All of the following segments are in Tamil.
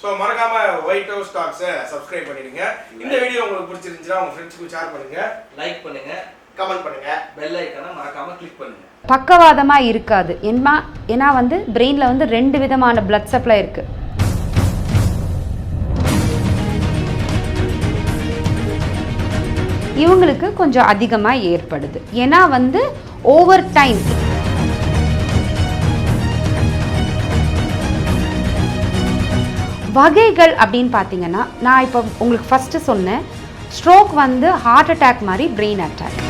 ஸோ மறக்காம ஒயிட் ஹவுஸ் டாக்ஸை சப்ஸ்கிரைப் பண்ணிடுங்க. இந்த வீடியோ உங்களுக்கு பிடிச்சிருந்துச்சுன்னா உங்க ஃப்ரெண்ட்ஸ்க்கு ஷேர் பண்ணுங்க, லைக் பண்ணுங்க, கமெண்ட் பண்ணுங்க, பெல் ஐக்கானை மறக்காம கிளிக் பண்ணுங்க. பக்கவாதமாக இருக்காது. ஏன்னா வந்து பிரெயினில் வந்து 2 விதமான பிளட் சப்ளை இருக்குது. இவங்களுக்கு கொஞ்சம் அதிகமாக ஏற்படுது. ஏன்னா வந்து ஓவர் டைம் வகைகள் அப்படின்னு பார்த்தீங்கன்னா, நான் இப்போ உங்களுக்கு ஃபஸ்ட்டு சொன்னேன், ஸ்ட்ரோக் வந்து ஹார்ட் அட்டாக் மாதிரி பிரெயின் அட்டாக்.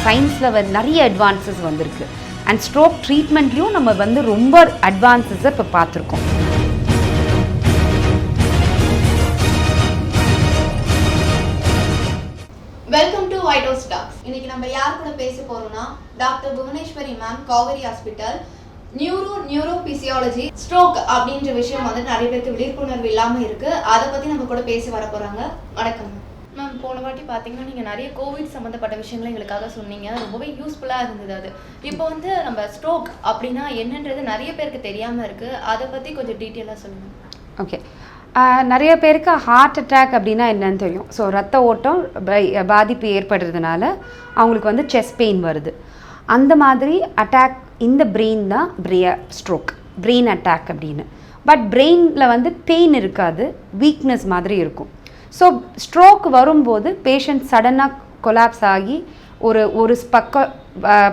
சயின்ஸில் நிறைய அட்வான்சஸ் வந்திருக்கு. அண்ட் ஸ்ட்ரோக் ட்ரீட்மெண்ட்லேயும் நம்ம வந்து ரொம்ப அட்வான்சஸை இப்போ பார்த்துருக்கோம். Welcome to White House talks. இன்னைக்கு நம்ம யார் கூட பேச போறோம்னா doctor Bhuvaneswari ma'am, Kaveri hospital, neurophysiology. Stroke அப்படின்ற விஷயம் வந்து நிறைய பேருக்கு விழிப்புணர்வு இல்லாமல் இருக்கு. அதை பத்தி நம்ம கூட பேசி வர போறாங்க. வணக்கம் மேம். போன வாட்டி பார்த்தீங்கன்னா நீங்கள் நிறைய கோவிட் சம்மந்தப்பட்ட விஷயங்களை எங்களுக்காக சொன்னீங்க, ரொம்பவே யூஸ்ஃபுல்லாக இருந்தது. அது இப்போ வந்து நம்ம ஸ்ட்ரோக் அப்படின்னா என்னன்றது நிறைய பேருக்கு தெரியாமல் இருக்குது. அதை பற்றி கொஞ்சம் டீட்டெயிலாக சொல்லுங்கள். ஓகே, நிறைய பேருக்கு ஹார்ட் அட்டாக் அப்படின்னா என்னன்னு தெரியும். ஸோ ரத்த ஓட்டம் பாதிப்பு ஏற்படுறதுனால அவங்களுக்கு வந்து செஸ்ட் பெயின் வருது. அந்த மாதிரி அட்டாக் இந்த பிரெயின் தான் ஸ்ட்ரோக், பிரெயின் அட்டாக் அப்படின்னு. பட் பிரெயினில் வந்து பெயின் இருக்காது, வீக்னஸ் மாதிரி இருக்கும். ஸோ ஸ்ட்ரோக் வரும்போது பேஷண்ட் சடனாக கொலாப்ஸ் ஆகி ஒரு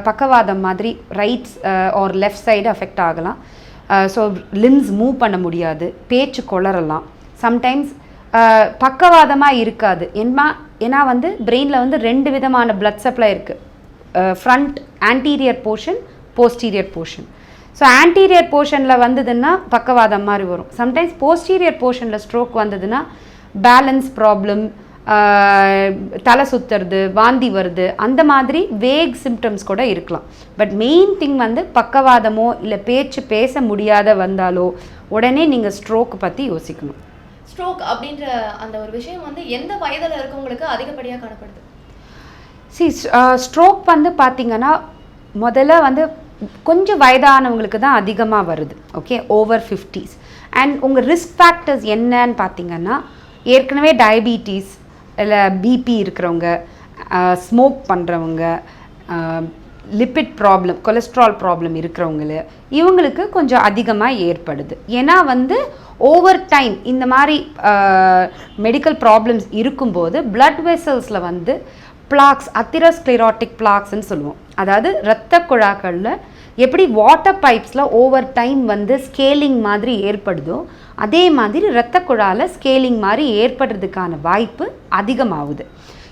பக்கவாதம் மாதிரி right or left side affect ஆகலாம். ஸோ லிம்ஸ் மூவ் பண்ண முடியாது, பேச்சு கொளறலாம். சம்டைம்ஸ் பக்கவாதமாக இருக்காது. ஏன்னா வந்து பிரெயினில் வந்து 2 விதமான பிளட் சப்ளை இருக்குது. Front anterior portion, posterior portion. So anterior போர்ஷனில் வந்ததுன்னா பக்கவாதம் மாதிரி வரும். சம்டைம்ஸ் போஸ்டீரியர் போர்ஷனில் ஸ்ட்ரோக் வந்ததுன்னா பேலன்ஸ் ப்ராப்ளம், தலை சுற்றுறது, வாந்தி வருது, அந்த மாதிரி வேக் சிம்டம்ஸ் கூட இருக்கலாம். பட் மெயின் திங் வந்து பக்கவாதமோ இல்லை பேச முடியாத வந்தாலோ உடனே நீங்கள் ஸ்ட்ரோக் பற்றி யோசிக்கணும். ஸ்ட்ரோக் அப்படின்ற அந்த ஒரு விஷயம் வந்து எந்த வயதில் இருக்கவங்களுக்கு அதிகப்படியாக காணப்படுது? ஸ்ட்ரோக் வந்து பார்த்திங்கன்னா முதல்ல வந்து கொஞ்சம் வயதானவங்களுக்கு தான் அதிகமாக வருது. Okay, over 50s. அண்ட் உங்கள் ரிஸ்க் ஃபேக்டர்ஸ் என்னன்னு பார்த்தீங்கன்னா, ஏற்கனவே டயபெட்டிஸ் இல்லை பிபி இருக்கிறவங்க, ஸ்மோக் பண்ணுறவங்க, லிப்பிட் ப்ராப்ளம், கொலஸ்ட்ரால் ப்ராப்ளம் இருக்கிறவங்கள இவங்களுக்கு கொஞ்சம் அதிகமாக ஏற்படுது. ஏன்னா வந்து ஓவர் டைம் இந்த மாதிரி மெடிக்கல் ப்ராப்ளம்ஸ் இருக்கும்போது பிளட் வெசல்ஸில் வந்து பிளாக்ஸ், அத்திரோஸ்க்ளெரோட்டிக் பிளாக்ஸ்ன்னு சொல்லுவோம். அதாவது இரத்த குழாக்களில் எப்படி வாட்டர் பைப்ஸில் ஓவர் டைம் வந்து ஸ்கேலிங் மாதிரி ஏற்படுதோ அதே மாதிரி இரத்த குழாயில் ஸ்கேலிங் மாதிரி ஏற்படுறதுக்கான வாய்ப்பு அதிகமாகுது.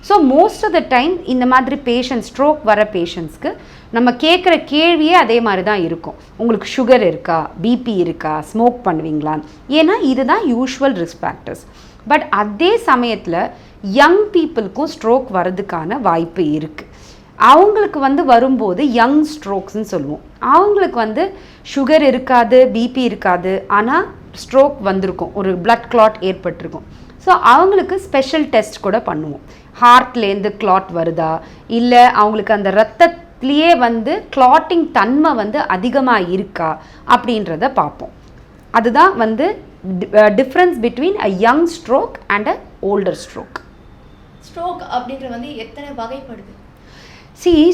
So most of the time இந்த மாதிரி ஸ்ட்ரோக் வர பேஷண்ட்ஸ்க்கு நம்ம கேட்குற கேள்வியே அதே மாதிரி தான் இருக்கும். உங்களுக்கு சுகர் இருக்கா, பிபி இருக்கா, ஸ்மோக் பண்ணுவீங்களான்னு. ஏன்னா இதுதான் யூஷுவல் ரிஸ்க் ஃபேக்டர்ஸ். பட் அதே சமயத்தில் யங் பீப்புளுக்கும் ஸ்ட்ரோக் வர்றதுக்கான வாய்ப்பு இருக்குது. அவங்களுக்கு வந்து வரும்போது யங் ஸ்ட்ரோக்ஸ்ன்னு சொல்லுவோம். அவங்களுக்கு வந்து சுகர் இருக்காது, பிபி இருக்காது, ஆனால் ஸ்ட்ரோக் வந்திருக்கும், ஒரு பிளட் கிளாட் ஏற்பட்டிருக்கும். ஸோ அவங்களுக்கு ஸ்பெஷல் டெஸ்ட் கூட பண்ணுவோம். ஹார்ட்லேருந்து கிளாட் வருதா, இல்லை அவங்களுக்கு அந்த ரத்தத்துலேயே வந்து கிளாட்டிங் தன்மை வந்து அதிகமாக இருக்கா அப்படின்றத பார்ப்போம். அதுதான் வந்து difference between a young stroke and a older stroke. Stroke அப்படின்ற வந்து எத்தனை வகைப்படுது?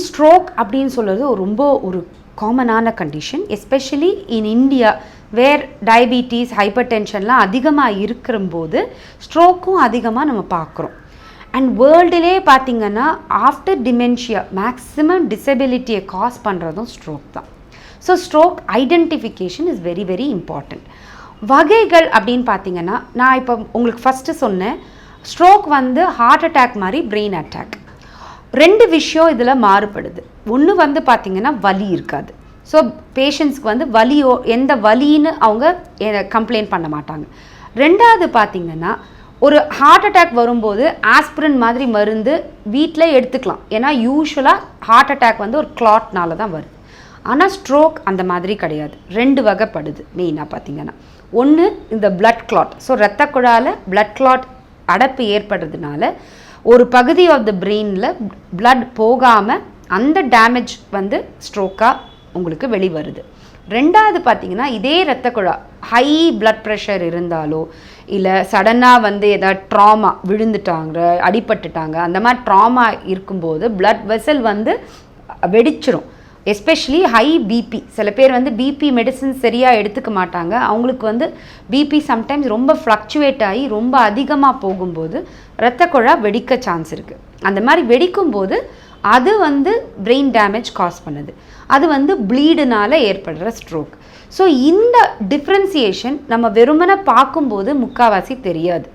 ஸ்ட்ரோக் அப்படின்னு சொல்கிறது ரொம்ப ஒரு காமனான condition, especially in India where diabetes, hyper டென்ஷன்லாம் அதிகமாக இருக்கிறம்போது ஸ்ட்ரோக்கும் அதிகமாக நம்ம பார்க்குறோம். அண்ட் வேர்ல்டுலே பார்த்திங்கன்னா ஆஃப்டர் டிமென்ஷியா மேக்ஸிமம் டிசபிலிட்டியை காஸ் பண்ணுறதும் ஸ்ட்ரோக் தான். So stroke identification is very very important. வகைகள் அப்படின்னு பார்த்திங்கன்னா, நான் இப்போ உங்களுக்கு ஃபஸ்ட்டு சொன்னேன், ஸ்ட்ரோக் வந்து ஹார்ட் அட்டாக் மாதிரி பிரெயின் அட்டாக். 2 விஷயம் இதில் மாறுபடுது. ஒன்று வந்து பார்த்திங்கன்னா வலி இருக்காது. ஸோ பேஷண்ட்ஸ்க்கு வந்து எந்த வலின்னு அவங்க கம்ப்ளைண்ட் பண்ண மாட்டாங்க. 2வது பார்த்திங்கன்னா, ஒரு ஹார்ட் அட்டாக் வரும்போது ஆஸ்பிரின் மாதிரி மருந்து வீட்டில் எடுத்துக்கலாம். ஏன்னா யூஸ்வலாக ஹார்ட் அட்டாக் வந்து ஒரு கிளாட்னால தான் வருது. ஆனால் ஸ்ட்ரோக் அந்த மாதிரி கிடையாது. 2 வகைப்படுது மெயினாக பார்த்திங்கன்னா. ஒன்று இந்த பிளட் கிளாட். ஸோ இரத்த குழாயில் பிளட் கிளாட் அடைப்பு ஏற்படுறதுனால ஒரு பகுதி ஆஃப் த பிரெயினில் பிளட் போகாமல் அந்த டேமேஜ் வந்து ஸ்ட்ரோக்காக உங்களுக்கு வெளிவருது. ரெண்டாவது பார்த்தீங்கன்னா இதே இரத்த குழா ஹை பிளட் ப்ரெஷர் இருந்தாலோ இல்லை சடனாக வந்து ஏதாவது ட்ராமா விழுந்துட்டாங்க, அடிபட்டுட்டாங்க, அந்த மாதிரி ட்ராமா இருக்கும்போது பிளட் வெசல் வந்து வெடிச்சிரும். எஸ்பெஷலி ஹை பிபி, சில பேர் வந்து பிபி மெடிசன் சரியாக எடுத்துக்க மாட்டாங்க, அவங்களுக்கு வந்து பிபி சம்டைம்ஸ் ரொம்ப ஃப்ளக்சுவேட் ஆகி ரொம்ப அதிகமாக போகும்போது இரத்த குழா வெடிக்க சான்ஸ் இருக்குது. அந்த மாதிரி வெடிக்கும்போது அது வந்து பிரெயின் டேமேஜ் காஸ் பண்ணுது, அது வந்து ப்ளீடுனால் ஏற்படுற ஸ்ட்ரோக். ஸோ இந்த டிஃப்ரென்சியேஷன் நம்ம வெறுமனை பார்க்கும்போது முக்கால்வாசி தெரியாது.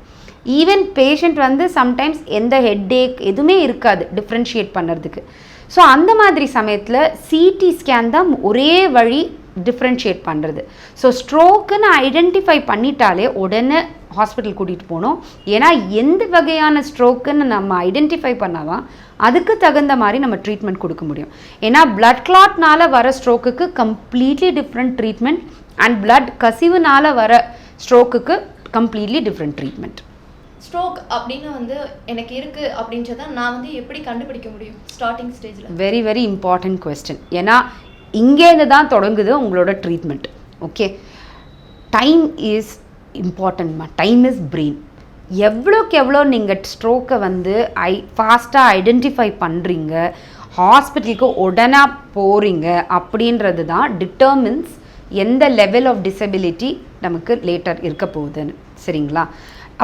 ஈவன் பேஷண்ட் வந்து சம்டைம்ஸ் எந்த ஹெட்டேக் எதுவுமே இருக்காது டிஃப்ரென்ஷியேட் பண்ணுறதுக்கு. ஸோ அந்த மாதிரி சமயத்தில் சிடி ஸ்கேன் தான் ஒரே வழி டிஃப்ரென்ஷியேட் பண்ணுறது. ஸோ ஸ்ட்ரோக்குன்னு ஐடென்டிஃபை பண்ணிட்டாலே உடனே ஹாஸ்பிட்டல் கூட்டிகிட்டு போகணும். ஏன்னா எந்த வகையான ஸ்ட்ரோக்குன்னு நம்ம ஐடென்டிஃபை பண்ணால் தான் அதுக்கு தகுந்த மாதிரி நம்ம ட்ரீட்மெண்ட் கொடுக்க முடியும். ஏன்னா பிளட் கிளாட்னால் வர ஸ்ட்ரோக்குக்கு completely different treatment and blood கசிவுனால் வர ஸ்ட்ரோக்குக்கு கம்ப்ளீட்லி டிஃப்ரெண்ட் ட்ரீட்மெண்ட். ஸ்ட்ரோக் அப்படின்னு வந்து எனக்கு இருக்குது அப்படின்றத நான் வந்து எப்படி கண்டுபிடிக்க முடியும் ஸ்டார்டிங் ஸ்டேஜில்? Very very important question. ஏன்னா இங்கேருந்து தான் தொடங்குது உங்களோட ட்ரீட்மெண்ட். ஓகே, டைம் இஸ் இம்பார்ட்டன்ட்மா. Time is brain. எவ்வளோக்கு எவ்வளோ நீங்கள் ஸ்ட்ரோக்கை வந்து ஃபாஸ்ட்டாக ஐடென்டிஃபை பண்ணுறீங்க, ஹாஸ்பிட்டலுக்கு உடனே போகிறீங்க அப்படின்றது தான் டிட்டர்மின்ஸ் எந்த லெவல் ஆஃப் டிசபிலிட்டி நமக்கு லேட்டர் இருக்க போகுதுன்னு. சரிங்களா?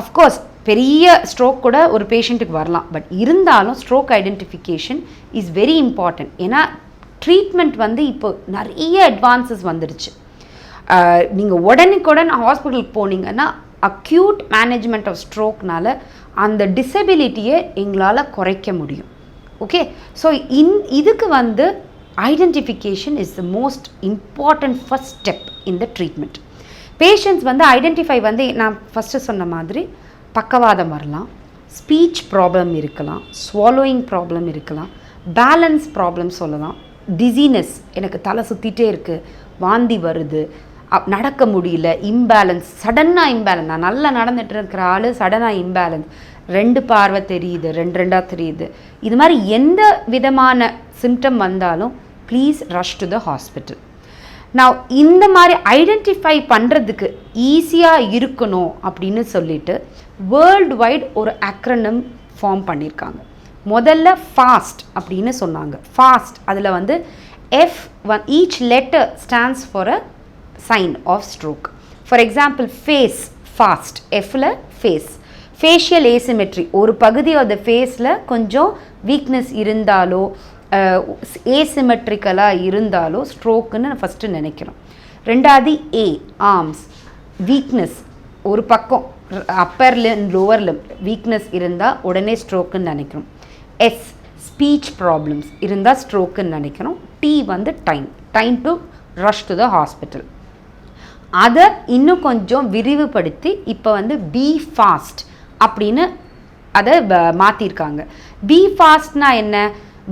அஃப்கோர்ஸ் பெரிய ஸ்ட்ரோக் கூட ஒரு பேஷண்ட்டுக்கு வரலாம், பட் இருந்தாலும் stroke identification is very important. ஏன்னா ட்ரீட்மெண்ட் வந்து இப்போ நிறைய அட்வான்சஸ் வந்துடுச்சு. நீங்கள் உடனுக்குடன் ஹாஸ்பிட்டலுக்கு போனீங்கன்னா அக்யூட் மேனேஜ்மெண்ட் ஆஃப் ஸ்ட்ரோக்னால அந்த டிசபிலிட்டியை எங்களால் குறைக்க முடியும். ஓகே, ஸோ இதுக்கு வந்து identification is the most important first step in the treatment. Patients வந்து ஐடென்டிஃபை வந்து நான் ஃபஸ்ட்டு சொன்ன மாதிரி பக்கவாதம் வரலாம், ஸ்பீச் ப்ராப்ளம் இருக்கலாம், ஸ்வாலோயிங் ப்ராப்ளம் இருக்கலாம், பேலன்ஸ் ப்ராப்ளம் சொல்லலாம், டிசீனஸ், எனக்கு தலை சுற்றிட்டே இருக்குது, வாந்தி வருது, நடக்க முடியல, இம்பேலன்ஸ், சடனாக இம்பேலன்ஸ், நான் நல்லா நடந்துட்டு இருக்கிற ஆள் சடனாக இம்பேலன்ஸ், ரெண்டு பார்வை தெரியுது, ரெண்டாக தெரியுது, இது மாதிரி எந்த விதமான சிம்டம் வந்தாலும் please rush to the hospital. நான் இந்த மாதிரி ஐடென்டிஃபை பண்ணுறதுக்கு ஈஸியாக இருக்கணும் அப்படின்னு சொல்லிட்டு வேர்ல்டு வைட் ஒரு அக்ரனம் ஃபார்ம் பண்ணியிருக்காங்க. முதல்ல ஃபாஸ்ட் அப்படின்னு சொன்னாங்க. ஃபாஸ்ட் அதில் வந்து F1, each letter stands for a sign of stroke. For example face, FAST, எஃப்ல ஃபேஸ். ஃபேஷியல் ஏசிமெட்ரி, ஒரு பகுதி ஆஃப் த ஃபேஸில் கொஞ்சம் வீக்னஸ் இருந்தாலோ ஏசிமெட்ரிக்கலாக இருந்தாலோ ஸ்ட்ரோக்குன்னு நான் ஃபஸ்ட்டு நினைக்கிறோம். ரெண்டாவது ஏ, ஆர்ம்ஸ், வீக்னஸ், ஒரு பக்கம் Appar Lim lower Lim weakness இருந்தால் உடனே ஸ்ட்ரோக்குன்னு நினைக்கிறோம். எஸ், ஸ்பீச் ப்ராப்ளம்ஸ் இருந்தால் ஸ்ட்ரோக்குன்னு நினைக்கிறோம். டி வந்து time to rush to the hospital. அதை இன்னும் கொஞ்சம் விரிவுபடுத்தி இப்போ வந்து பி ஃபாஸ்ட் அப்படின்னு அதை மாற்றிருக்காங்க. பி ஃபாஸ்ட்னா என்ன?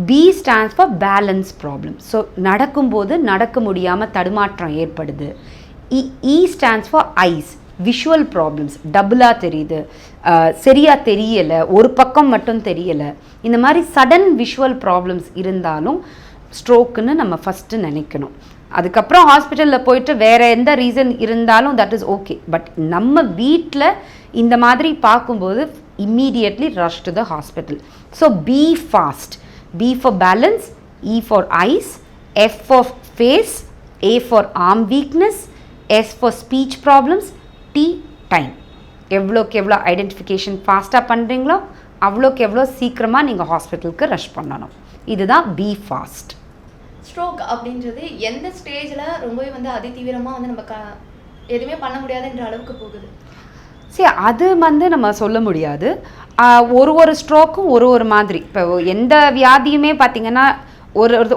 B stands for balance problem. So நடக்கும்போது நடக்க முடியாமல் தடுமாற்றம் ஏற்படுது. E stands for eyes, visual problems, டபுளாக தெரியுது, சரியாக தெரியலை, ஒரு பக்கம் மட்டும் தெரியலை, இந்த மாதிரி சடன் விஷுவல் ப்ராப்ளம்ஸ் இருந்தாலும் ஸ்ட்ரோக்குன்னு நம்ம ஃபஸ்ட்டு நினைக்கணும். அதுக்கப்புறம் ஹாஸ்பிட்டலில் போயிட்டு வேறு எந்த ரீசன் இருந்தாலும் தட் இஸ் ஓகே. பட் நம்ம வீட்டில் இந்த மாதிரி பார்க்கும்போது immediately rush to the hospital. So be fast. B for balance, E for eyes, F for face, A for arm weakness, S for speech problems, T time. எவ்வளோக்கு எவ்வளோ ஐடென்டிஃபிகேஷன் ஃபாஸ்ட்டாக பண்ணுறீங்களோ அவ்வளோக்கு எவ்வளோ சீக்கிரமாக நீங்கள் ஹாஸ்பிட்டலுக்கு ரஷ் பண்ணணும். இதுதான் பி ஃபாஸ்ட். ஸ்ட்ரோக் அப்படின்றது எந்த ஸ்டேஜில் ரொம்பவே வந்து அதிதீவிரமாக வந்து நம்ம எதுவுமே பண்ண முடியாதுன்ற அளவுக்கு போகுது? சரி, அது வந்து நம்ம சொல்ல முடியாது. ஒரு ஸ்ட்ரோக்கும் ஒரு மாதிரி. இப்போ எந்த வியாதியுமே பார்த்திங்கன்னா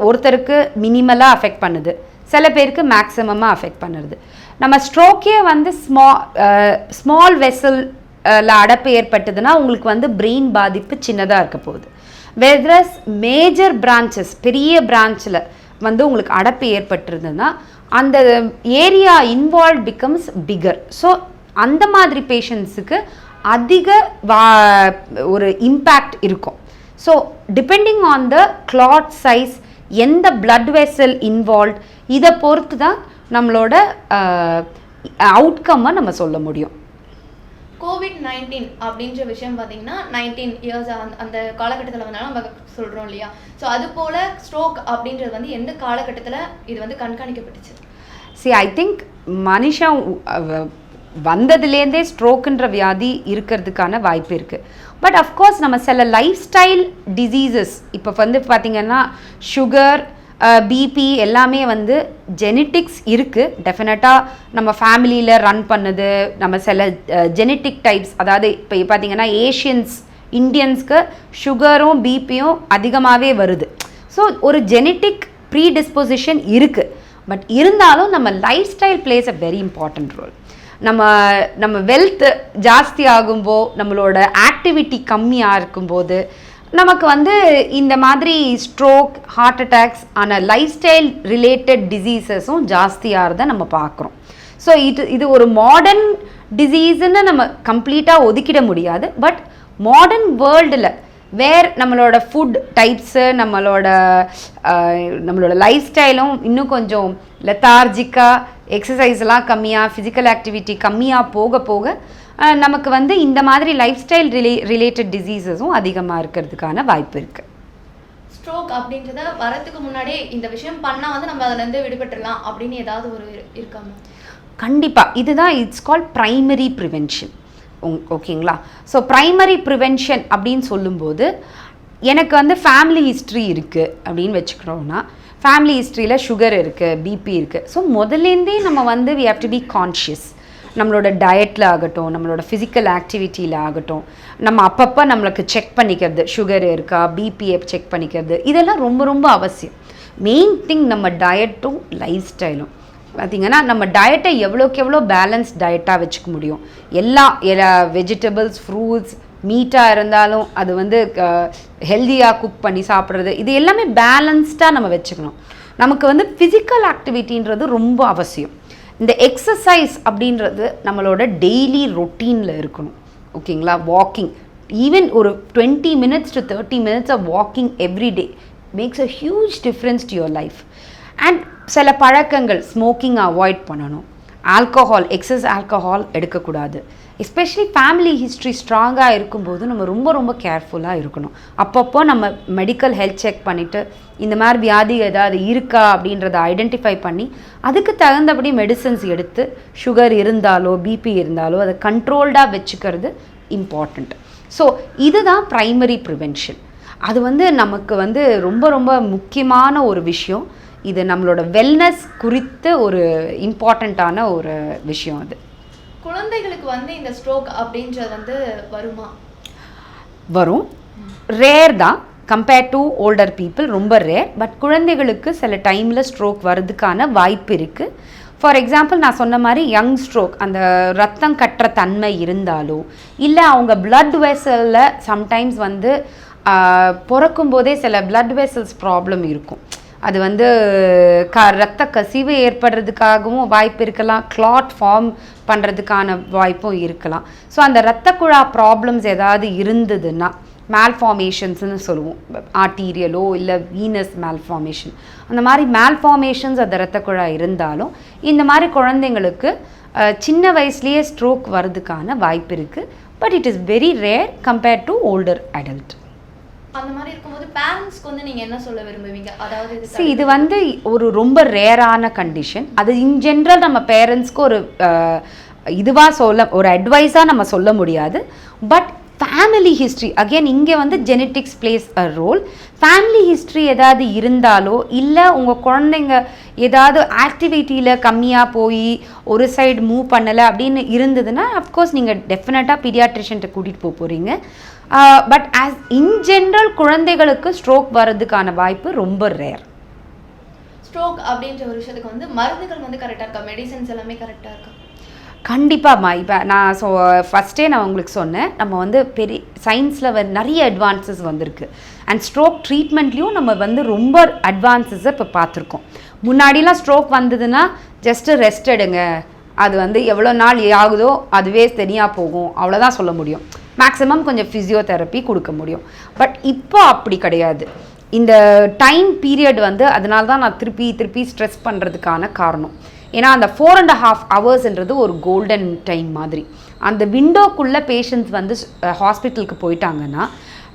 ஒருத்தருக்கு மினிமலாக அஃபெக்ட் பண்ணுது, சில பேருக்கு மேக்ஸிமமாக அஃபெக்ட் பண்ணுறது. நம்ம ஸ்ட்ரோக்கே வந்து ஸ்மால் வெசலில் அடைப்பு ஏற்பட்டதுன்னா உங்களுக்கு வந்து பிரெயின் பாதிப்பு சின்னதாக இருக்க போகுது. வெதர்ஸ் மேஜர் பிரான்ச்சஸ், பெரிய பிரான்ச்சில் வந்து உங்களுக்கு அடைப்பு ஏற்பட்டிருந்ததுன்னா அந்த area involve becomes bigger. So அந்த மாதிரி பேஷண்ட்ஸுக்கு அதிக ஒரு இம்பேக்ட் இருக்கும். So depending on the clot size, எந்த பிளட் வெசல் இன்வால்வ், இதை பொறுத்து தான் நம்மளோட அவுட்கம்மை நம்ம சொல்ல முடியும். COVID-19 அப்படின்ற விஷயம் பார்த்தீங்கன்னா 19 இயர்ஸ் அந்த காலகட்டத்தில் வந்தாலும் நம்ம சொல்கிறோம் இல்லையா? ஸோ அது போல் ஸ்ட்ரோக் அப்படின்றது வந்து எந்த காலகட்டத்தில் இது வந்து கண்காணிக்கப்பட்டுச்சு? ஐ திங்க் மனுஷன் வந்ததுலேருந்தே ஸ்ட்ரோக்குன்ற வியாதி இருக்கிறதுக்கான வாய்ப்பு இருக்குது. பட் அஃப்கோர்ஸ் நம்ம சில லைஃப் ஸ்டைல் டிசீசஸ் இப்போ வந்து பார்த்திங்கன்னா சுகர், பிபி எல்லாமே வந்து ஜெனட்டிக்ஸ் இருக்குது. டெஃபினட்டாக நம்ம ஃபேமிலியில் ரன் பண்ணுது. நம்ம சில ஜெனட்டிக் டைப்ஸ், அதாவது இப்போ பார்த்திங்கன்னா ஏஷியன்ஸ், இண்டியன்ஸ்க்கு சுகரும் பிபியும் அதிகமாகவே வருது. ஸோ ஒரு ஜெனட்டிக் ப்ரீடிஸ்பொசிஷன் இருக்குது. பட் இருந்தாலும் நம்ம life style plays a very important role. நம்ம வெல்த் ஜாஸ்தி ஆகும்போ, நம்மளோட ஆக்டிவிட்டி கம்மியாக இருக்கும்போது நமக்கு வந்து இந்த மாதிரி ஸ்ட்ரோக், ஹார்ட் அட்டாக்ஸ் ஆன லைஃப் ஸ்டைல் ரிலேட்டட் டிசீசஸும் ஜாஸ்தியாகிறத நம்ம பார்க்குறோம். ஸோ இது ஒரு மாடர்ன் டிசீஸ்ன்னு நம்ம கம்ப்ளீட்டாக ஒதுக்கிட முடியாது. பட் மாடர்ன் வேர்ல்டில் நம்மளோட ஃபுட் டைப்ஸு, நம்மளோட லைஃப் ஸ்டைலும் இன்னும் கொஞ்சம் லெத்தார்ஜிக்காக, எக்ஸசைஸ்லாம் கம்மியாக, ஃபிசிக்கல் ஆக்டிவிட்டி கம்மியாக போக போக நமக்கு வந்து இந்த மாதிரி லைஃப் ஸ்டைல் ரிலேட்டட் டிசீசஸும் அதிகமாக இருக்கிறதுக்கான வாய்ப்பு இருக்குது. ஸ்ட்ரோக் அப்படின்றத வரத்துக்கு முன்னாடியே இந்த விஷயம் பண்ணால் வந்து நம்ம அதுலேருந்து விடுபட்டுடலாம் அப்படின்னு ஏதாவது ஒரு இருக்காங்க? கண்டிப்பாக. இதுதான் இட்ஸ் கால்ட் ப்ரைமரி ப்ரிவென்ஷன். ஓகேங்களா? ஸோ ப்ரைமரி ப்ரிவென்ஷன் அப்படின்னு சொல்லும்போது எனக்கு வந்து ஃபேமிலி ஹிஸ்ட்ரி இருக்குது அப்படின்னு வச்சுக்கிறோன்னா, ஃபேமிலி ஹிஸ்ட்ரியில் சுகர் இருக்குது, பிபி இருக்குது. ஸோ முதல்லேருந்தே நம்ம வந்து we have to be conscious. நம்மளோட டயட்டில் ஆகட்டும், நம்மளோட ஃபிசிக்கல் ஆக்டிவிட்டியில் ஆகட்டும், நம்ம அப்பப்போ நம்மளுக்கு செக் பண்ணிக்கிறது, சுகர் இருக்கா, பிபியை செக் பண்ணிக்கிறது, இதெல்லாம் ரொம்ப ரொம்ப அவசியம். மெயின் திங் நம்ம டயட்டும் லைஃப் ஸ்டைலும் பார்த்திங்கன்னா, நம்ம டயட்டை எவ்வளோக்கு எவ்வளோ பேலன்ஸ் டயட்டாக வச்சுக்க முடியும். எல்லா வெஜிடபிள்ஸ், ஃப்ரூட்ஸ், மீட்டாக இருந்தாலும் அது வந்து ஹெல்த்தியாக குக் பண்ணி சாப்பிட்றது, இது எல்லாமே பேலன்ஸ்டாக நம்ம வச்சுக்கணும். நமக்கு வந்து ஃபிசிக்கல் ஆக்டிவிட்டின்றது ரொம்ப அவசியம். இந்த எக்ஸசைஸ் அப்படின்றது நம்மளோட டெய்லி ரொட்டீனில் இருக்கணும். ஓகேங்களா? வாக்கிங், ஈவன் ஒரு 20 minutes to 30 minutes of walking every day makes a huge difference to your life. And சில பழக்கங்கள், ஸ்மோக்கிங் அவாய்ட் பண்ணணும், ஆல்கஹால், எக்ஸஸ் ஆல்கஹால் எடுக்கக்கூடாது. எஸ்பெஷலி ஃபேமிலி ஹிஸ்ட்ரி ஸ்ட்ராங்காக இருக்கும்போது நம்ம ரொம்ப ரொம்ப கேர்ஃபுல்லாக இருக்கணும். அப்பப்போ நம்ம மெடிக்கல் ஹெல்த் செக் பண்ணிவிட்டு இந்த மாதிரி வியாதி ஏதாவது இருக்கா அப்படின்றத ஐடென்டிஃபை பண்ணி அதுக்கு தகுந்தபடி மெடிசன்ஸ் எடுத்து, சுகர் இருந்தாலோ பிபி இருந்தாலோ அதை கண்ட்ரோல்டாக வச்சுக்கிறது இம்பார்ட்டண்ட். ஸோ இதுதான் ப்ரைமரி ப்ரிவென்ஷன். அது வந்து நமக்கு வந்து ரொம்ப ரொம்ப முக்கியமான ஒரு விஷயம். இது நம்மளோட வெல்னஸ் குறித்து ஒரு இம்பார்ட்டண்ட்டான ஒரு விஷயம். அது குழந்தைகளுக்கு வந்து இந்த ஸ்ட்ரோக் அப்படின்றது வந்து வருமா? வரும். ரேர் தான் கம்பேர்ட் டு ஓல்டர் பீப்புள், ரொம்ப ரேர். பட் குழந்தைகளுக்கு சில டைமில் ஸ்ட்ரோக் வர்றதுக்கான வாய்ப்பு இருக்குது. ஃபார் எக்ஸாம்பிள், நான் சொன்ன மாதிரி யங் ஸ்ட்ரோக், அந்த ரத்தம் கட்டுற தன்மை இருந்தாலோ, இல்லை அவங்க பிளட் வெசலில் சம்டைம்ஸ் வந்து பிறக்கும் போதே சில பிளட் வெசல்ஸ் ப்ராப்ளம் இருக்கும். அது வந்து ரத்த கசிவு ஏற்படுறதுக்காகவும் வாய்ப்பு இருக்கலாம், கிளாட் ஃபார்ம் பண்ணுறதுக்கான வாய்ப்பும் இருக்கலாம். ஸோ அந்த இரத்த குழா ப்ராப்ளம்ஸ் ஏதாவது இருந்ததுன்னா, மேல்ஃபார்மேஷன்ஸ்னு சொல்லுவோம், ஆர்டீரியலோ இல்லை வீனஸ் மேல்ஃபார்மேஷன், அந்த மாதிரி மேல்ஃபார்மேஷன்ஸ் அந்த இரத்த குழா இருந்தாலும் இந்த மாதிரி குழந்தைங்களுக்கு சின்ன வயசுலேயே ஸ்ட்ரோக் வர்றதுக்கான வாய்ப்பு இருக்குது. But it is very rare compared to older adult. அந்த மாதிரி இருக்கும்போது பேரண்ட்ஸ்க்கு வந்து நீங்கள் என்ன சொல்ல விரும்புவீங்க? அதாவது இது வந்து ஒரு ரொம்ப ரேரான கண்டிஷன். அது இன் ஜென்ரல் நம்ம பேரண்ட்ஸ்க்கு ஒரு ஒரு அட்வைஸாக நம்ம சொல்ல முடியாது. பட் ஃபேமிலி ஹிஸ்ட்ரி, அகெயின் இங்கே வந்து genetics plays a role. Family history ஏதாவது இருந்தாலோ, இல்லை உங்கள் குழந்தைங்க ஏதாவது ஆக்டிவிட்டியில் கம்மியாக போய் ஒரு சைடு மூவ் பண்ணலை அப்படின்னு இருந்ததுன்னா, அஃப்கோர்ஸ் நீங்கள் டெஃபினட்டாக பீடியாட்ரிஷன்ட்ட கூட்டிகிட்டு போக போகிறீங்க. பட் ஆஸ் இன் ஜென்ரல் குழந்தைகளுக்கு ஸ்ட்ரோக் வர்றதுக்கான வாய்ப்பு ரொம்ப ரேர். ஸ்ட்ரோக் அப்படின்ற ஒரு விஷயத்துக்கு வந்து மருந்துகள் வந்து கரெக்டாக இருக்கா? மெடிசன்ஸ் எல்லாமே கரெக்டாக இருக்கா? கண்டிப்பாம்மா. இப்போ நான் ஃபஸ்ட்டே நான் உங்களுக்கு சொன்னேன், நம்ம வந்து பெரிய சயின்ஸில் நிறைய அட்வான்சஸ் வந்திருக்கு. அண்ட் ஸ்ட்ரோக் ட்ரீட்மெண்ட்லேயும் நம்ம வந்து ரொம்ப அட்வான்சஸை இப்போ பார்த்துருக்கோம். முன்னாடிலாம் ஸ்ட்ரோக் வந்ததுன்னா ஜஸ்ட்டு ரெஸ்ட் எடுங்க, அது வந்து எவ்வளோ நாள் ஆகுதோ அதுவே சரியாக போகும், அவ்வளோதான் சொல்ல முடியும். மேக்ஸிமம் கொஞ்சம் ஃபிசியோதெரப்பி கொடுக்க முடியும். பட் இப்போ அப்படி கிடையாது. இந்த டைம் பீரியட் வந்து அதனால தான் நான் திருப்பி ஸ்ட்ரெஸ் பண்ணுறதுக்கான காரணம். ஏன்னா அந்த 4.5 ஹவர்ஸ்ன்றது ஒரு கோல்டன் டைம் மாதிரி. அந்த விண்டோக்குள்ளே பேஷண்ட்ஸ் வந்து ஹாஸ்பிட்டலுக்கு போயிட்டாங்கன்னா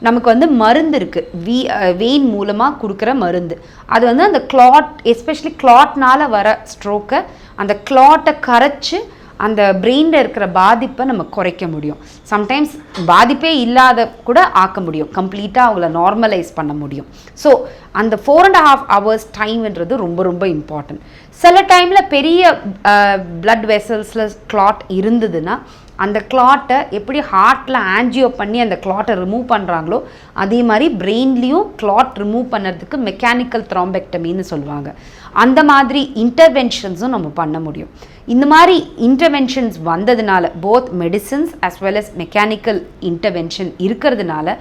நமக்கு வந்து மருந்து இருக்குது, வெயின் மூலமாக கொடுக்குற மருந்து. அது வந்து அந்த கிளாட், எஸ்பெஷலி கிளாட்னால் வர ஸ்ட்ரோக்கை, அந்த கிளாட்டை கரைச்சி அந்த பிரெயினில் இருக்கிற பாதிப்பை நம்ம குறைக்க முடியும். சம்டைம்ஸ் பாதிப்பே இல்லாத கூட ஆக்க முடியும், கம்ப்ளீட்டாக அவங்கள நார்மலைஸ் பண்ண முடியும். ஸோ அந்த 4.5 ஹவர்ஸ் டைம்ன்றது ரொம்ப ரொம்ப இம்பார்ட்டன்ட். சில டைமில் பெரிய பிளட் வெசல்ஸில் கிளாட் இருந்ததுன்னா அந்த கிளாட்டை எப்படி ஹார்ட்டில் ஆன்ஜியோ பண்ணி அந்த கிளாட்டை ரிமூவ் பண்ணுறாங்களோ அதே மாதிரி பிரெயின்லேயும் கிளாட் ரிமூவ் பண்ணுறதுக்கு மெக்கானிக்கல் த்ராம்பெக்டமின்னு சொல்லுவாங்க. அந்த மாதிரி இன்டர்வென்ஷன்ஸும் நம்ம பண்ண முடியும். இந்த மாதிரி இன்டர்வென்ஷன்ஸ் வந்ததுனால, both medicines as well as mechanical intervention இருக்கிறதுனால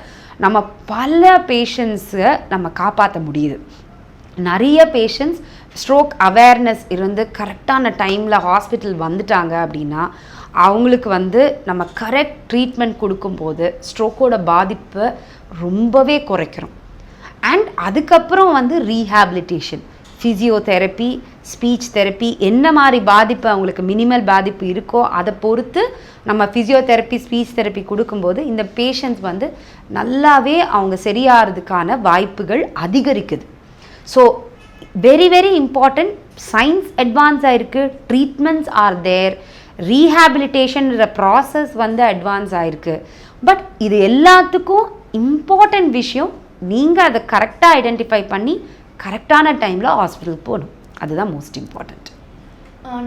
நம்ம பல பேஷண்ட்ஸை நம்ம காப்பாற்ற முடியுது. நிறைய பேஷண்ட்ஸ் ஸ்ட்ரோக் அவேர்னஸ் இருந்து கரெக்டான டைமில் ஹாஸ்பிட்டல் வந்துட்டாங்க அப்படின்னா அவங்களுக்கு வந்து நம்ம கரெக்ட் ட்ரீட்மெண்ட் கொடுக்கும்போது ஸ்ட்ரோக்கோட பாதிப்பை ரொம்பவே குறைக்கிறோம். அண்ட் அதுக்கப்புறம் வந்து ரீஹாபிலிட்டேஷன், ஃபிசியோதெரப்பி, ஸ்பீச் தெரப்பி, என்ன மாதிரி பாதிப்பு அவங்களுக்கு மினிமல் பாதிப்பு இருக்கோ அதை பொறுத்து நம்ம ஃபிசியோதெரப்பி, ஸ்பீச் தெரப்பி கொடுக்கும்போது இந்த பேஷண்ட்ஸ் வந்து நல்லாவே அவங்க சரியாகிறதுக்கான வாய்ப்புகள் அதிகரிக்குது. So very very important. Science advance ஆகிருக்கு, ட்ரீட்மெண்ட்ஸ் ஆர் தேர், ரீஹாபிலிட்டேஷன்ற ப்ராசஸ் வந்து அட்வான்ஸ் ஆகிருக்கு. பட் இது எல்லாத்துக்கும் இம்பார்ட்டண்ட் விஷயம், நீங்கள் அதை கரெக்டாக ஐடென்டிஃபை பண்ணி கரெக்டான டைமில் ஹாஸ்பிட்டல் போகணும். அதுதான் மோஸ்ட் இம்பார்ட்டண்ட்.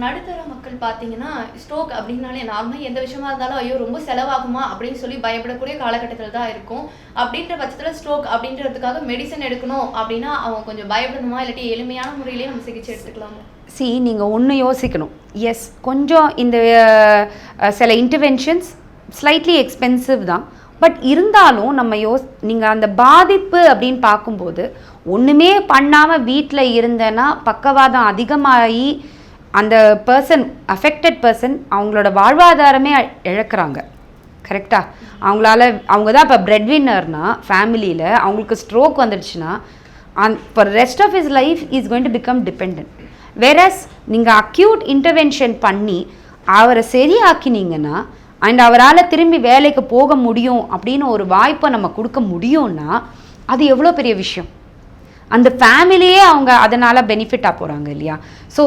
நடுத்தர மக்கள் பார்த்தீங்கன்னா ஸ்ட்ரோக் அப்படின்னாலே நார்மலாக எந்த விஷயமா இருந்தாலும் ஐயோ ரொம்ப செலவாகுமா அப்படின்னு சொல்லி பயப்படக்கூடிய காலகட்டத்தில் தான் இருக்கும். அப்படின்ற பட்சத்தில் ஸ்ட்ரோக் அப்படின்றதுக்காக மெடிசன் எடுக்கணும் அப்படின்னா அவங்க கொஞ்சம் பயப்படணுமா, இல்லாட்டி எளிமையான முறையிலேயே நம்ம சிகிச்சை எடுத்துக்கலாமா? நீங்கள் ஒன்று யோசிக்கணும். எஸ், கொஞ்சம் இந்த சில இன்டர்வென்ஷன்ஸ் ஸ்லைட்லி எக்ஸ்பென்சிவ் தான். பட் இருந்தாலும் நம்ம நீங்கள் அந்த பாதிப்பு அப்படின்னு பார்க்கும்போது ஒன்றுமே பண்ணாமல் வீட்டில் இருந்தேன்னா பக்கவாதம் அதிகமாகி அந்த பர்சன், அஃபெக்டட் பர்சன் அவங்களோட வாழ்வாதாரமே இழக்கிறாங்க. கரெக்டாக அவங்க தான் இப்போ பிரெட் வின்னர்னா ஃபேமிலியில் அவங்களுக்கு ஸ்ட்ரோக் வந்துடுச்சுன்னா for rest of his life is going to become dependent. Whereas நீங்கள் அக்யூட் இன்டர்வென்ஷன் பண்ணி அவரை சரியாக்கினீங்கன்னா அண்ட் அவரால் திரும்பி வேலைக்கு போக முடியும் அப்படின்னு ஒரு வாய்ப்பை நம்ம கொடுக்க முடியும்னா அது எவ்வளோ பெரிய விஷயம். அந்த ஃபேமிலியே அவங்க அதனால் பெனிஃபிட்டாக போகிறாங்க இல்லையா? So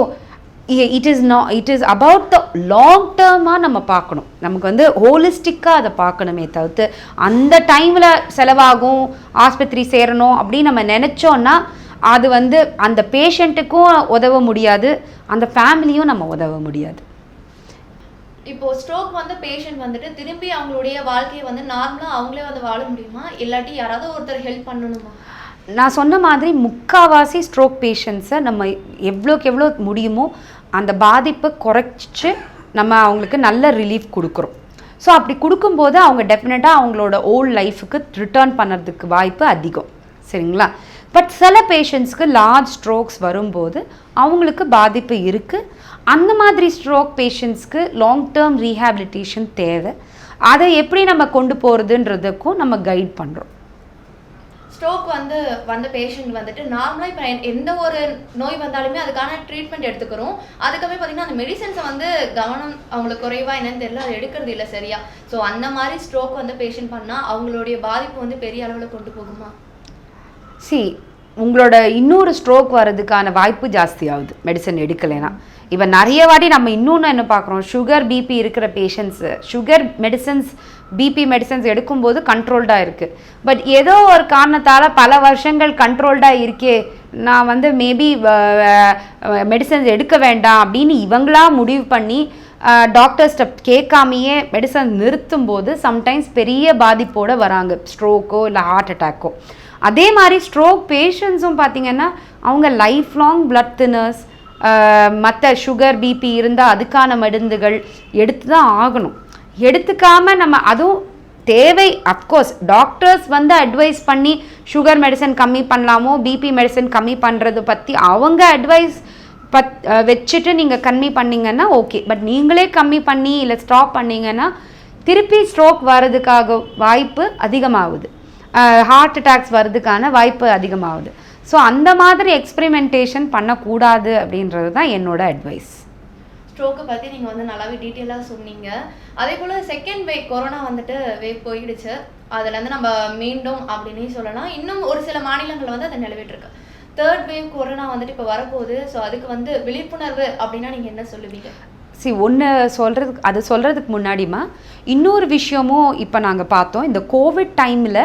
it is about the long டேர்மாக நம்ம பார்க்கணும். நமக்கு வந்து ஹோலிஸ்டிக்காக அதை பார்க்கணுமே தவிர்த்து அந்த டைமில் செலவாகும், ஆஸ்பத்திரி சேரணும் அப்படின்னு நம்ம நினச்சோன்னா அது வந்து அந்த பேஷண்ட்டுக்கும் உதவ முடியாது, அந்த ஃபேமிலியும் நம்ம உதவ முடியாது. இப்போ ஸ்ட்ரோக் வந்து பேஷண்ட் வந்துட்டு திரும்பி அவங்களுடைய வாழ்க்கையை வந்து நார்மலாக அவங்களே வந்து வாழ முடியுமா, இல்லாட்டி யாராவது ஒருத்தர் ஹெல்ப் பண்ணணுமா? நான் சொன்ன மாதிரி முக்கால்வாசி ஸ்ட்ரோக் பேஷண்ட்ஸை நம்ம எவ்வளோக்கு எவ்வளோ முடியுமோ அந்த பாதிப்பை குறைச்சி நம்ம அவங்களுக்கு நல்ல ரிலீஃப் கொடுக்குறோம். ஸோ அப்படி கொடுக்கும்போது அவங்க டெஃபினட்டாக அவங்களோட ஓல்ட் லைஃபுக்கு ரிட்டர்ன் பண்ணுறதுக்கு வாய்ப்பு அதிகம். சரிங்களா? பட் சில பேஷண்ட்ஸ்க்கு லார்ஜ் ஸ்ட்ரோக்ஸ் வரும்போது அவங்களுக்கு பாதிப்பு இருக்குது. அந்த மாதிரி ஸ்ட்ரோக் பேஷண்ட்ஸ்க்கு லாங் டேர்ம் ரீஹாபிலிட்டேஷன் தேவை. அதை எப்படி நம்ம கொண்டு போகிறதுன்றதுக்கும் நம்ம கைட் பண்ணுறோம். ஸ்ட்ரோக் வந்த பேஷண்ட் வந்துட்டு நார்மலாக இப்போ எந்த ஒரு நோய் வந்தாலுமே அதுக்கான ட்ரீட்மெண்ட் எடுத்துக்கிறோம். அதுக்கப்புறம் பார்த்திங்கன்னா அந்த மெடிசன்ஸை வந்து கவனம் அவங்களுக்கு குறைவாக என்னன்னு தெரியல, அது எடுக்கிறது இல்லை சரியா. ஸோ அந்த மாதிரி ஸ்ட்ரோக் வந்து பேஷண்ட் பண்ணால் அவங்களுடைய பாதிப்பு வந்து பெரிய அளவில் கொண்டு போகுமா? உங்களோட இன்னொரு ஸ்ட்ரோக் வர்றதுக்கான வாய்ப்பு ஜாஸ்தி ஆகுது மெடிசன் எடுக்கலைன்னா. இப்போ நிறைய வாட்டி நம்ம இன்னொன்று என்ன பார்க்குறோம், சுகர் பிபி இருக்கிற patients sugar medicines, BP medicines எடுக்கும்போது கண்ட்ரோல்டாக இருக்குது. பட் ஏதோ ஒரு காரணத்தால் பல வருஷங்கள் கண்ட்ரோல்டாக இருக்கே, நான் வந்து மேபி மெடிசன்ஸ் எடுக்க வேண்டாம் அப்படின்னு இவங்களா முடிவு பண்ணி டாக்டர்ஸ்ட்ட கேட்காமையே மெடிசன் நிறுத்தும் போது சம்டைம்ஸ் பெரிய பாதிப்போடு வராங்க, ஸ்ட்ரோக்கோ இல்லை ஹார்ட் அட்டாக்கோ. அதே மாதிரி ஸ்ட்ரோக் பேஷண்ட்ஸும் பார்த்திங்கன்னா அவங்க லைஃப் லாங் பிளட் தின்னர்ஸ், மற்ற சுகர் பிபி இருந்தால் அதுக்கான மருந்துகள் எடுத்து தான் ஆகணும். எடுத்துக்காமல் நம்ம அதுவும் தேவை. அஃப்கோர்ஸ் டாக்டர்ஸ் வந்து அட்வைஸ் பண்ணி சுகர் மெடிசன் கம்மி பண்ணலாமோ பிபி மெடிசன் கம்மி பண்ணுறது பற்றி அவங்க அட்வைஸ் வச்சுட்டு நீங்கள் கம்மி பண்ணிங்கன்னா ஓகே. பட் நீங்களே கம்மி பண்ணி இல்லை ஸ்டாப் பண்ணிங்கன்னா திருப்பி ஸ்ட்ரோக் வர்றதுக்காக வாய்ப்பு அதிகமாகுது. ஹார்ட் அட்டாக்ஸ் வர்றதுக்கான வாய்ப்பு அதிகமாகுது. ஸோ அந்த மாதிரி எக்ஸ்பெரிமெண்டேஷன் பண்ணக்கூடாது அப்படின்றது தான் என்னோட அட்வைஸ். ஸ்ட்ரோக்கை பற்றி நீங்கள் வந்து நல்லாவே டீட்டெயிலாக சொன்னீங்க. அதே போல் செகண்ட் வேவ் கொரோனா வந்துட்டு போயிடுச்சு. அதுலேருந்து நம்ம மீண்டும் அப்படின்னே சொல்லலாம். இன்னும் ஒரு சில மாநிலங்கள் வந்து அதை நிலவிட்டுருக்கு. தேர்ட் வேவ் கொரோனா வந்துட்டு இப்போ வரப்போகுது. ஸோ அதுக்கு வந்து விழிப்புணர்வு அப்படின்னா நீங்கள் என்ன சொல்லுவீங்க? ஒன்று சொல்கிறதுக்கு முன்னாடிமா இன்னொரு விஷயமும் இப்போ நாங்கள் பார்த்தோம். இந்த கோவிட் டைமில்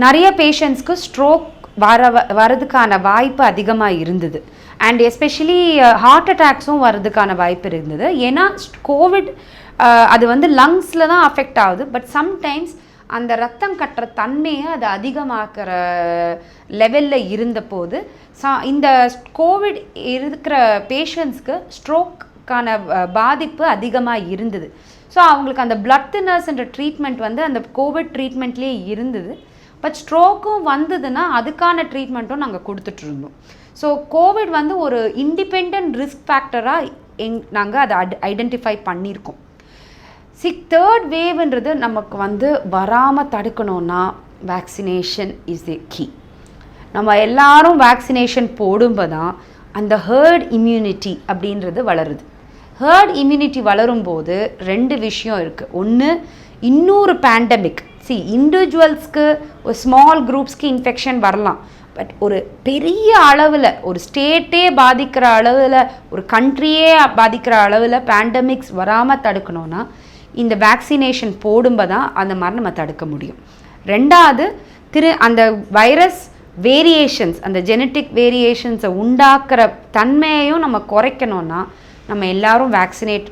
நிறைய பேஷண்ட்ஸ்க்கு ஸ்ட்ரோக் வரதுக்கான வாய்ப்பு அதிகமாக இருந்தது. அண்ட் எஸ்பெஷலி ஹார்ட் அட்டாக்ஸும் வர்றதுக்கான வாய்ப்பு இருந்தது. ஏன்னா கோவிட் அது வந்து லங்ஸில் தான் அஃபெக்ட் ஆகுது. பட் சம்டைம்ஸ் அந்த ரத்தம் கட்டுற தன்மையை அது அதிகமாக்குற லெவலில் இருந்தபோது இந்த கோவிட் இருக்கிற பேஷண்ட்ஸ்க்கு ஸ்ட்ரோக்கான பாதிப்பு அதிகமாக இருந்தது. ஸோ அவங்களுக்கு அந்த பிளட் தின்னர்ஸ்ன்ற ட்ரீட்மெண்ட் வந்து அந்த கோவிட் ட்ரீட்மெண்ட்லேயே இருந்தது. பட் ஸ்ட்ரோக்கும் வந்ததுன்னா அதுக்கான ட்ரீட்மெண்ட்டும் நாங்கள் கொடுத்துட்ருந்தோம். ஸோ கோவிட் வந்து ஒரு இண்டிபெண்ட் ரிஸ்க் ஃபேக்டராக நாங்கள் அதை ஐடென்டிஃபை பண்ணியிருக்கோம். தேர்ட் வேவ்ன்றது நமக்கு வந்து வராமல் தடுக்கணும்னா வேக்சினேஷன் இஸ் தி கீ. நம்ம எல்லாரும் வேக்சினேஷன் போடும்போது தான் அந்த ஹேர்ட் இம்யூனிட்டி அப்படின்றது வளருது. ஹேர்ட் இம்யூனிட்டி வளரும்போது 2 விஷயம் இருக்குது. ஒன்று, இன்னொரு பேண்டமிக் இண்டிவிஜுவல்ஸ்க்கு ஒரு ஸ்மால் குரூப்ஸ்க்கு இன்ஃபெக்ஷன் வரலாம். பட் ஒரு பெரிய அளவில் ஒரு ஸ்டேட்டே பாதிக்கிற அளவில் ஒரு கண்ட்ரியே பாதிக்கிற அளவில் பேண்டமிக்ஸ் வராமல் தடுக்கணும்னா இந்த வேக்சினேஷன் போடும்போது தான் அந்த மாதிரி நம்ம தடுக்க முடியும். 2வது, அந்த வைரஸ் வேரியேஷன்ஸ், அந்த ஜெனட்டிக் வேரியேஷன்ஸை உண்டாக்குற தன்மையையும் நம்ம குறைக்கணும்னா நம்ம எல்லாரும் வேக்சினேட்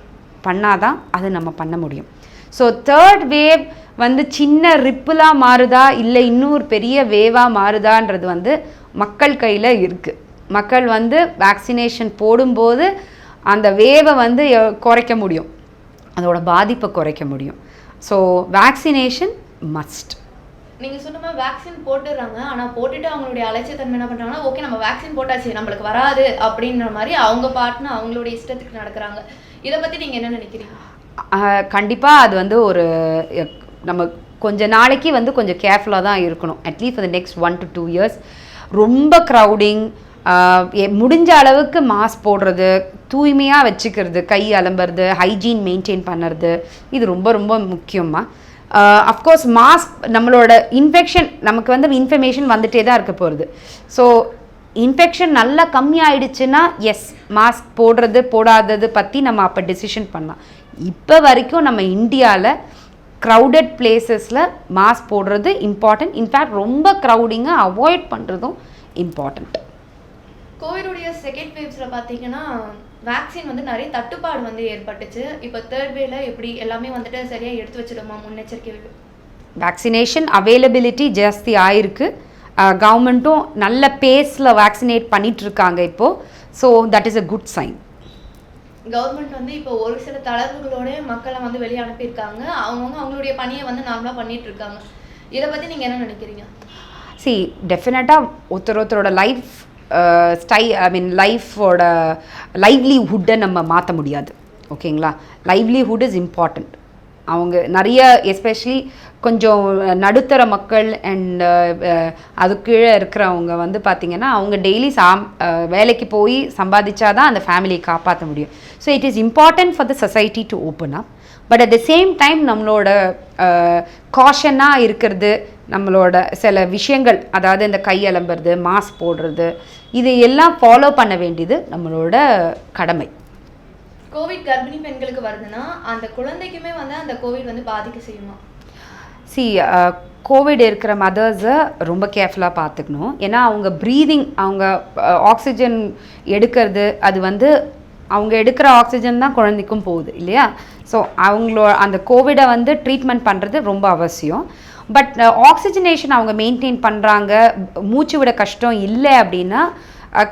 பண்ணாதான் அது நம்ம பண்ண முடியும். ஸோ தேர்ட் வேவ் வந்து சின்ன ரிப்பிளாக மாறுதா இல்லை இன்னொரு பெரிய வேவாக மாறுதான்றது வந்து மக்கள் கையில் இருக்குது. மக்கள் வந்து வேக்சினேஷன் போடும்போது அந்த வேவை வந்து குறைக்க முடியும், அதோட பாதிப்பை குறைக்க முடியும். So vaccination must. நீங்கள் சொன்ன மாதிரி வேக்சின் போட்டுடுறாங்க. ஆனால் போட்டுட்டு அவங்களுடைய அலட்சியத்தன்மை என்ன பண்ணுறாங்கன்னா, ஓகே நம்ம வேக்சின் போட்டாச்சு நம்மளுக்கு வராது அப்படின்ற மாதிரி அவங்க பாட்டுன்னு அவங்களுடைய இஷ்டத்துக்கு நடக்கிறாங்க. இதை பற்றி நீங்கள் என்ன நினைக்கிறீங்க? கண்டிப்பாக அது வந்து ஒரு நம்ம கொஞ்ச நாளைக்கு வந்து கொஞ்சம் கேர்ஃபுல்லாக தான் இருக்கணும். At least for the next 1 to 2 years ரொம்ப க்ரௌடிங், முடிஞ்ச அளவுக்கு மாஸ்க் போடுறது, தூய்மையாக வச்சுக்கிறது, கை அலம்புறது, ஹைஜீன் மெயின்டைன் பண்ணுறது, இது ரொம்ப ரொம்ப முக்கியமாக. அஃப்கோர்ஸ் மாஸ்க் நம்மளோட இன்ஃபெக்ஷன் நமக்கு வந்து இன்ஃபர்மேஷன் வந்துகிட்டே தான் இருக்க போகிறது. ஸோ இன்ஃபெக்ஷன் நல்லா கம்மியாயிடுச்சுன்னா எஸ், மாஸ்க் போடுறது போடாதது பற்றி நம்ம அப்போ டெசிஷன் பண்ணலாம். இப்போ வரைக்கும் நம்ம இந்தியாவில் க்ரௌடட் பிளேசஸில் மாஸ்க் போடுறது இம்பார்ட்டன்ட். இன்ஃபேக்ட் ரொம்ப க்ரௌடிங்காக அவாய்ட் பண்ணுறதும் இம்பார்ட்டண்ட். கோவிடுடைய செகண்ட் வேவ்ஸில் பார்த்தீங்கன்னா வேக்சின் வந்து நிறைய தட்டுப்பாடு வந்து ஏற்பட்டுச்சு. இப்போ தேர்ட் வேவ்ல எப்படி எல்லாமே வந்துட்டு சரியாக எடுத்து வச்சிடுமா முன்னெச்சரிக்கை? வேக்சினேஷன் அவைலபிலிட்டி ஜாஸ்தி ஆயிருக்கு. கவர்மெண்ட்டும் நல்ல பேஸில் வேக்சினேட் பண்ணிகிட்ருக்காங்க இப்போது. So that is a good sign. Government வந்து இப்போ ஒரு சில தளர்வுகளோட மக்களை வந்து வெளியே அனுப்பியிருக்காங்க. அவங்களுடைய பணியை வந்து நார்மலாக பண்ணிட்டு இருக்காங்க. இதை பற்றி நீங்கள் என்ன நினைக்கிறீங்க? டெஃபினட்டாக ஒருத்தரோட லைஃப் லைஃபோட லைவ்லிஹுட்டை நம்ம மாற்ற முடியாது. ஓகேங்களா? Livelihood is important. அவங்க நிறைய எஸ்பெஷலி கொஞ்சம் நடுத்தர மக்கள் அண்ட் அது கீழே இருக்கிறவங்க வந்து பார்த்திங்கன்னா அவங்க டெய்லி வேலைக்கு போய் சம்பாதிச்சாதான் அந்த ஃபேமிலியை காப்பாற்ற முடியும். So it is important for the society to open up. But at the same time நம்மளோட காஷனாக இருக்கிறது, நம்மளோட சில விஷயங்கள், அதாவது இந்த கை அலம்புறது, மாஸ்க் போடுறது, இது எல்லாம் ஃபாலோ பண்ண வேண்டியது நம்மளோட கடமை. கோவிட் கர்ப்பிணி பெண்களுக்கு வருதுன்னா அந்த குழந்தைக்குமே வந்து அந்த கோவிட் வந்து பாதிக்க செய்யுமா? கோவிட் இருக்கிற மதர்ஸை ரொம்ப கேர்ஃபுல்லாக பார்த்துக்கணும். ஏன்னா அவங்க ப்ரீதிங், அவங்க ஆக்சிஜன் எடுக்கிறது, அது வந்து அவங்க எடுக்கிற ஆக்சிஜன் தான் குழந்தைக்கும் போகுது இல்லையா? ஸோ அந்த கோவிடை வந்து ட்ரீட்மெண்ட் பண்ணுறது ரொம்ப அவசியம். பட் ஆக்சிஜனேஷன் அவங்க மெயின்டைன் பண்ணுறாங்க, மூச்சு விட கஷ்டம் இல்லை அப்படின்னா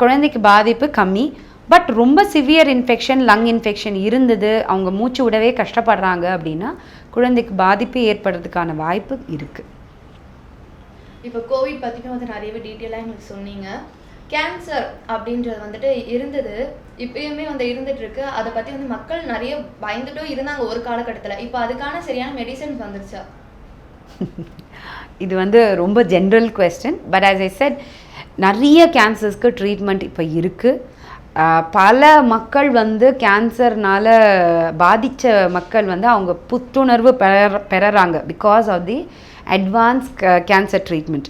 குழந்தைக்கு பாதிப்பு கம்மி. பட் ரொம்ப சிவியர் இன்ஃபெக்ஷன், லங் இன்ஃபெக்ஷன் இருந்தது, அவங்க மூச்சு விடவே கஷ்டப்படுறாங்க அப்படின்னா குழந்தைக்கு பாதிப்பு ஏற்படுறதுக்கான வாய்ப்பு இருக்குது. இப்போ கோவிட் பற்றியும் வந்து நிறையவே டீட்டெயிலாக எங்களுக்கு சொன்னீங்க. கேன்சர் அப்படின்றது வந்துட்டு இருந்தது, இப்பயுமே வந்து இருந்துட்டு இருக்கு. அதை பற்றி வந்து மக்கள் நிறைய பயந்துட்டும் இருந்தாங்க ஒரு காலகட்டத்தில். இப்போ அதுக்கான சரியான மெடிசன்ஸ் வந்துருச்சா? இது வந்து ரொம்ப general question. But as I set, நிறைய கேன்சர்ஸ்க்கு ட்ரீட்மெண்ட் இப்போ இருக்குது. பல மக்கள் வந்து கேன்சர்னால் பாதித்த மக்கள் வந்து அவங்க புத்துணர்வு பெறறாங்க because of the advance cancer treatment.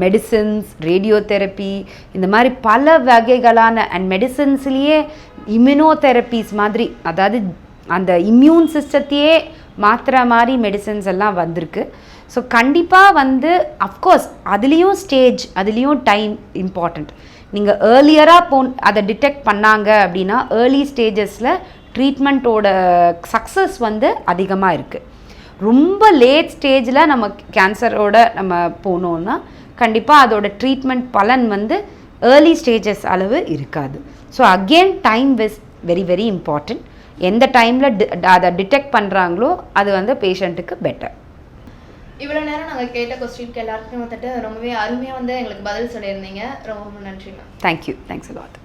Medicines, radiotherapy, இந்த மாதிரி பல வகைகளான அண்ட் மெடிசின்ஸ்லேயே இம்யூனோதெரப்பீஸ் மாதிரி, அதாவது அந்த இம்யூன் சிஸ்டத்தையே மாற்றுற மாதிரி மெடிசின்ஸ் எல்லாம் வந்திருக்கு. ஸோ கண்டிப்பாக வந்து அஃப்கோர்ஸ் அதுலேயும் ஸ்டேஜ், அதுலேயும் டைம் இம்பார்ட்டண்ட். நீங்கள் ஏர்லியராக அதை டிடெக்ட் பண்ணாங்க அப்படின்னா ஏர்லி ஸ்டேஜஸில் ட்ரீட்மெண்ட்டோட சக்ஸஸ் வந்து அதிகமாக இருக்குது. ரொம்ப லேட் ஸ்டேஜில் நம்ம கேன்சரோட நம்ம போனோன்னா கண்டிப்பாக அதோட ட்ரீட்மெண்ட் பலன் வந்து ஏர்லி ஸ்டேஜஸ் அளவு இருக்காது. So again time is very very important. எந்த டைமில் அதை டிடெக்ட் பண்ணுறாங்களோ அது வந்து பேஷண்ட்டுக்கு பெட்டர். இவ்வளோ நேரம் நாங்கள் கேட்ட கொஸ்டினுக்கு எல்லாருக்குமே வந்துட்டு ரொம்பவே அருமையாக வந்து எங்களுக்கு பதில் சொல்லியிருந்தீங்க. ரொம்ப நன்றி ma'am. Thank you. Thanks a lot.